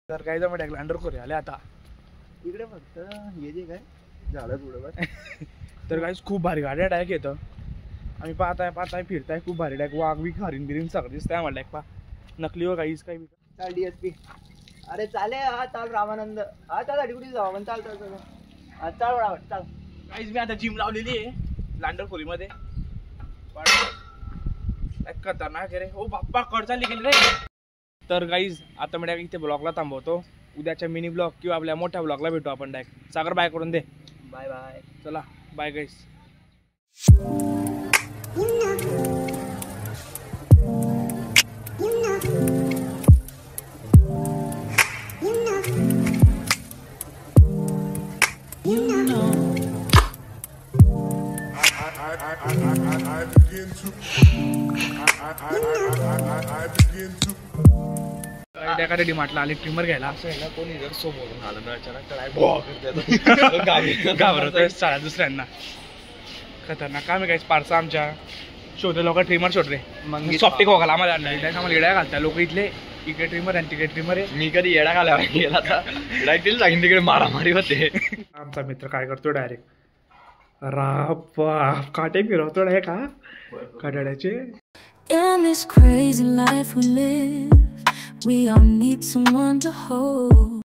तर काय जमा अंडर कोरे आले आता इकडे फक्त हे जे काय झालं थोडं तर काही खूप भारी गाड्या डायरेक्ट येतं. आम्ही पाहताय फिरताय खूप भारी डायरेक्ट वाघ बी हरिण बिरीन सगळं दिसतंय आम्हाला पा नकली व काहीच काही. चाल DSP अरे चाले हा चाल रामानंद हा चाल कुठे जाऊ पण चाल चाल चाल हा चाल बरोबर चाल. काहीच मी आता जिम लावलेली आहे लांडरखोरीमध्ये. खतरनाक रे ओ बाप्पा कड चालली गेली रे. तर गाईज आता मी इथे ब्लॉगला थांबवतो. उद्याच्या मिनी ब्लॉग किंवा आपल्या मोठ्या ब्लॉगला भेटू आपण डायरेक्ट. सागर बाय करून दे. Bye bye. चला बाय गाईज. एखाद्या डिमार्टला आले ट्रिमर घ्यायला असं आहे ना कोणी जर सोबत आलं ना अचानक घाबरतोय साळा दुसऱ्यांना. खतरनाक काम आहे काहीच पार्सा आमच्या शोधले लोक ट्रिमर शोधले मग सॉफ्टिक वगैरे आम्हाला आम्हाला येड्या घालतात लोक इथले. इकडे ट्रिमर आणि तिकडे ट्रिमर आहे. मी कधी येडा घाला गेला तर सांगितलं तिकडे मारामारी होते. आमचा मित्र काय करतो डायरेक्ट राप काटे फिरवतो डायरेक्ट का काटाड्याचे. In this crazy life we live, we all need someone to hold.